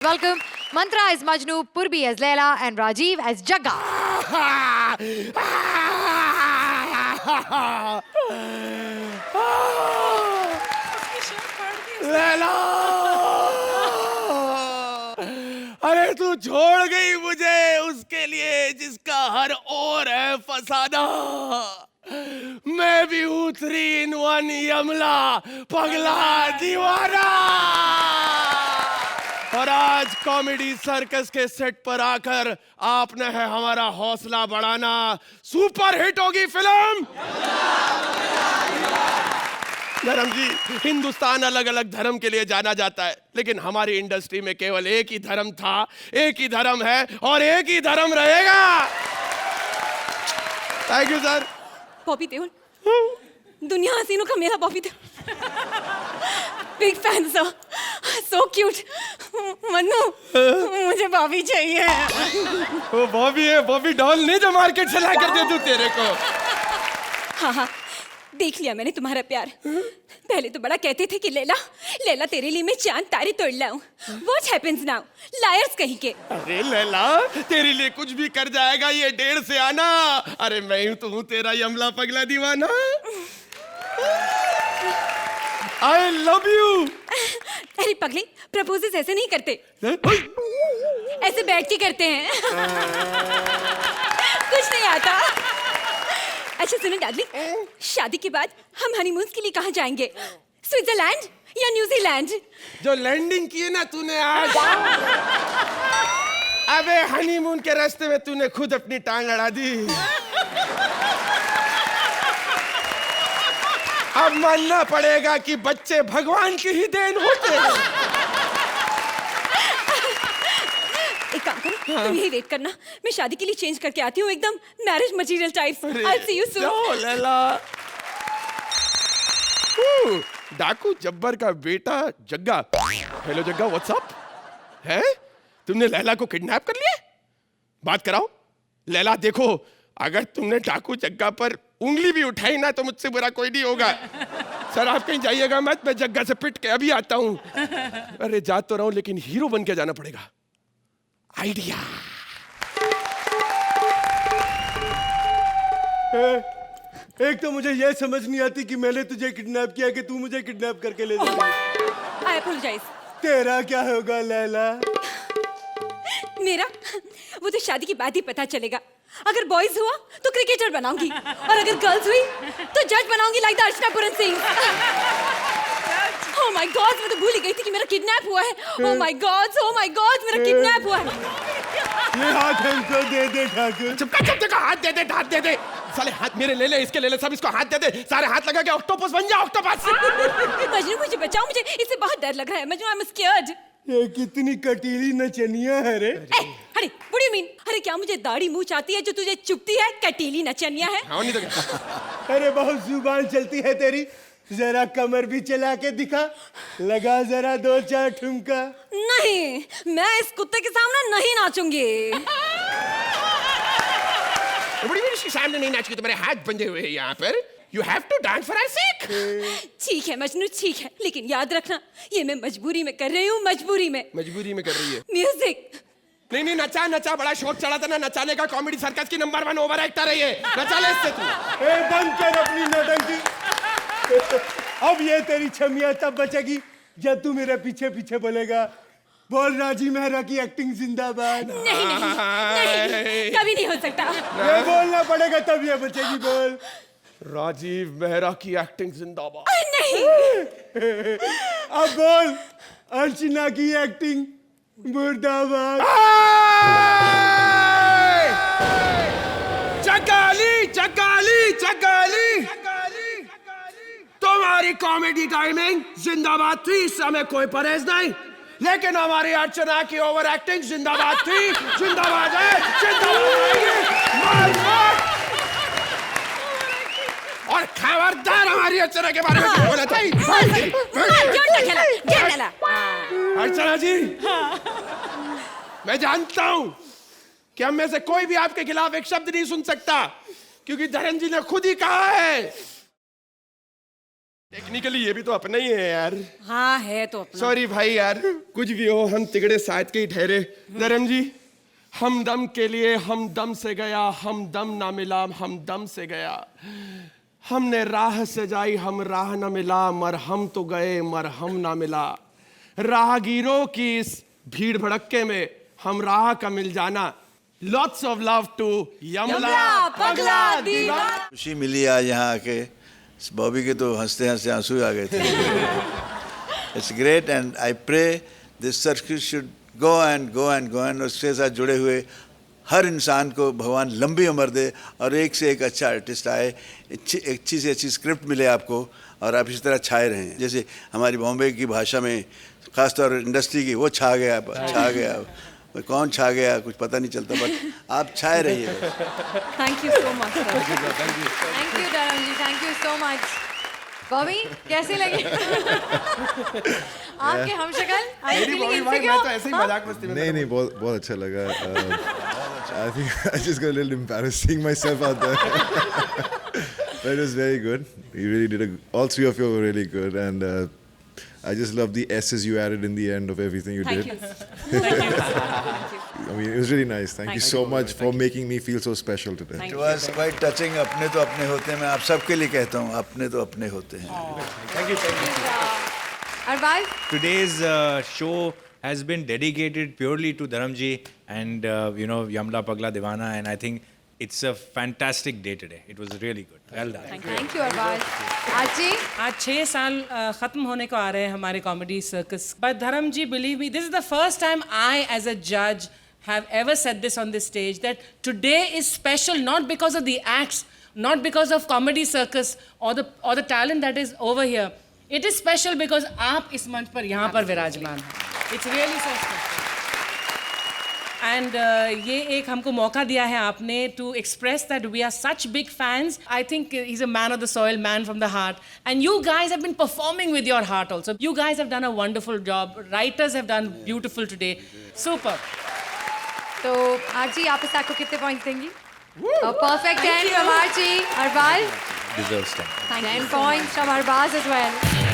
Welcome. Mantra as Majnu, Purbi as Leila, and Rajiv as Jagga. Laila, अरे तू छोड़ गई मुझे उसके लिए जिसका हर ओर है फसाना। मैं भी हूँ 3 in 1 यमला, पगला दीवाना। और आज कॉमेडी सर्कस के सेट पर आकर आपने है हमारा हौसला बढ़ाना। सुपर हिट होगी फिल्म। धर्म जी, हिंदुस्तान अलग अलग धर्म के लिए जाना जाता है, लेकिन हमारी इंडस्ट्री में केवल एक ही धर्म था, एक ही धर्म है और एक ही धर्म रहेगा। Thank you sir. Bobby Deol, दुनिया हसीनों का मेरा Bobby Deol. Big fan sir, so cute. Mannu, मुझे बॉबी चाहिए। वो बॉबी है, बॉबी डॉल नहीं जो मार्केट से ला कर दे दूं तेरे को। हाँ हाँ, देख लिया मैंने तुम्हारा प्यार। पहले तो बड़ा कहते थे कि लैला लैला तेरे लिए मैं चांद तारे तोड़ लाऊं। What happens now? Liars कहीं के। अरे लैला, तेरे लिए कुछ भी कर जाएगा ये 1.5 से आना। अरे मैं हूं तो हूं तेरा यमला पगला दीवाना। I love you। अरे पगले, प्रपोजेस ऐसे नहीं करते, ऐसे बैठ के करते हैं। कुछ नहीं आता। अच्छा सुनो डार्लिंग, शादी के बाद हम हनीमून के लिए कहाँ जाएंगे? स्विट्जरलैंड या न्यूजीलैंड? जो लैंडिंग की है ना तूने आज, अबे हनीमून के रास्ते में तूने खुद अपनी टांग अड़ा दी। अब मानना पड़ेगा कि बच्चे भगवान की ही देन होते हैं। एक काम करो, तुम यही वेट करना, मैं शादी के लिए चेंज करके आती हूँ, एकदम marriage material type. I'll see you soon। जाओ लैला। डाकू जब्बर का बेटा जग्गा। हेलो जग्गा, व्हाट्सअप है? तुमने लैला को किडनैप कर लिया? बात कराओ। लैला देखो, अगर तुमने डाकू जग्गा पर उंगली भी उठाई ना तो मुझसे बुरा कोई नहीं होगा। सर आप कहीं जाइएगा मत, मैं जग्गा से पिट के अभी आता हूँ। अरे जा तो रहा हूँ, लेकिन हीरो बन के जाना पड़ेगा। आइडिया। एक तो मुझे यह समझ नहीं आती कि मैंने तुझे किडनैप किया कि तू मुझे किडनैप करके ले जाएगी। I apologize। तेरा क्या होगा लैला? मेरा वो तो शादी के बाद ही पता चलेगा। अगर बॉयज हुआ तो क्रिकेटर बनाऊंगी, और अगर गर्ल्स हुई तो जज बनाऊंगी like the Archana Puran Singh. Oh my God, मैं तो भूल ही गई थी कि मेरा किडनैप हुआ है। ओह माय गॉड, मेरा किडनैप हुआ है। ये हाथ हमको दे दे ठाकुर। चुप देखो, हाथ दे दे, हाथ दे दे। साले हाथ मेरे ले ले, इसके ले ले, सब इसको हाथ दे दे। सारे हाथ लगा के ऑक्टोपस बन जा, ऑक्टोपस। मजनू मुझे बचाओ, मुझे इससे बहुत डर लग रहा है। Majnu I am scared. ये कितनी कटीली नचनिया है रे। अरे व्हाट डू यू मीन? अरे क्या मुझे दाढ़ी मूंछ आती है जो तुझे चुभती है? कटीली नचनिया है। हाँ नहीं तो क्या? अरे बहुत जुबान चलती है तेरी, जरा कमर भी चला के दिखा, लगा जरा 2-4 ठुमका। नहीं, मैं इस कुत्ते के सामने नहीं नाचूंगी। बड़ी मेरी सामने नहीं नाच के, तुम्हारे हाथ बंधे हुए हैं यहाँ पर। You have to dance for our sake। ठीक है मजनू, ठीक है, लेकिन याद रखना ये मैं मजबूरी में कर रही हूँ, मजबूरी में। मजबूरी में कर रही है? म्यूजिक। नहीं नहीं, नचा नचा, बड़ा शौक चढ़ा था ना नचाने का। कॉमेडी सर्कस की नंबर 1 ओवर एक्टर है ये। नचा ले इससे तू। बंद कर अपनी नौटंकी। अब ये तेरी छमिया तब बचेगी जब तू मेरे पीछे पीछे बोलेगा, बोल राजीव मेहरा की एक्टिंग जिंदाबाद। नहीं नहीं नहीं, कभी नहीं हो सकता। ये बोलना पड़ेगा तब ये बचेगी। बोल राजीव मेहरा की एक्टिंग जिंदाबाद। नहीं। अब बोल अर्चना की एक्टिंग मुर्दाबाद। चकाली चकाली चकाली, तुम्हारी कॉमेडी टाइमिंग जिंदाबाद थी, इस समय कोई परहेज नहीं, लेकिन हमारी अर्चना की ओवर एक्टिंग जिंदाबाद थी, जिंदाबाद है, जिंदाबाद। और खबरदार हमारी अर्चना के बारे में क्यों बोला था? अर्चना जी, मैं जानता हूं कि हम में से कोई भी आपके खिलाफ एक शब्द नहीं सुन सकता, क्योंकि धर्म जी ने खुद ही कहा है टेक्निकली ये भी तो अपना ही है यार। हाँ है तो अपना। सॉरी भाई यार, कुछ भी हो हम तिगड़े साथ के ही ठहरे। धर्म जी, हमदम के लिए हमदम से गया, हमदम ना मिला, हमदम से गया। हमने राह सजाई, हम राह ना मिला, मरहम तो गए, मरहम ना मिला। राहगीरों की इस भीड़ भड़क्के में हम राह का मिल जाना। Lots of love to Yamla Pagla Deewana. खुशी मिली आज यहाँ आके। बॉबी के तो हंसते हंसते आंसू आ गए थे। It's great and I pray this circuit should go and go and go and उसके साथ जुड़े हुए हर इंसान को भगवान लंबी उम्र दे और एक से एक अच्छा आर्टिस्ट आए, अच्छी से अच्छी स्क्रिप्ट मिले आपको और आप इसी तरह छाए रहें। जैसे हमारी बॉम्बे की भाषा में खासतौर इंडस्ट्री की वो छा गया। कौन छा गया कुछ पता नहीं चलता, बट आप छाए रहिए। Thank you so much. Thank you Dharam ji, thank you so much. Bobby कैसे लगे आपके हम शक्ल? मैं तो ऐसे ही मजाक मस्ती में। नहीं बहुत अच्छा लगा। I think I just got a little embarrassed seeing myself out there. But it was very good. You really did all three of you were really good, and I just love the S's you added in the end of everything you Thank did. you. Thank you. I mean, it was really nice. Thank you so much for making me feel so special today. Thank It you. was quite touching। अपने तो अपने होते हैं, मैं आप सबके लिए कहता हूँ अपने तो अपने होते हैं। Arbaaz, Today's show has been dedicated purely to Dharamji and Yamla Pagla Divana, and I think it's a fantastic day today. It was really good. Well done. Thank you Arbaaz. आजी, आज 6 साल खत्म होने को आ रहे हैं हमारे comedy circus. But Dharam ji, believe me, this is the first time I as a जज have ever said this on this stage, that today is special not because of the acts, not because of comedy circus or the talent that is over here. It is special because आप इस मंच पर यहाँ पर विराजमान हैं. It's really so special. And ये एक हमको मौका दिया है आपने to express that we are such big fans. I think he's a man of the soil, man from the heart. And you guys have been performing with your heart also. You guys have done a wonderful job. Writers have done beautiful today. Super. तो आजी आप इस को कितने points देंगी? Perfect 10 from Archie. Arbaz, Deserves 10. 10 points from Arbaz as well.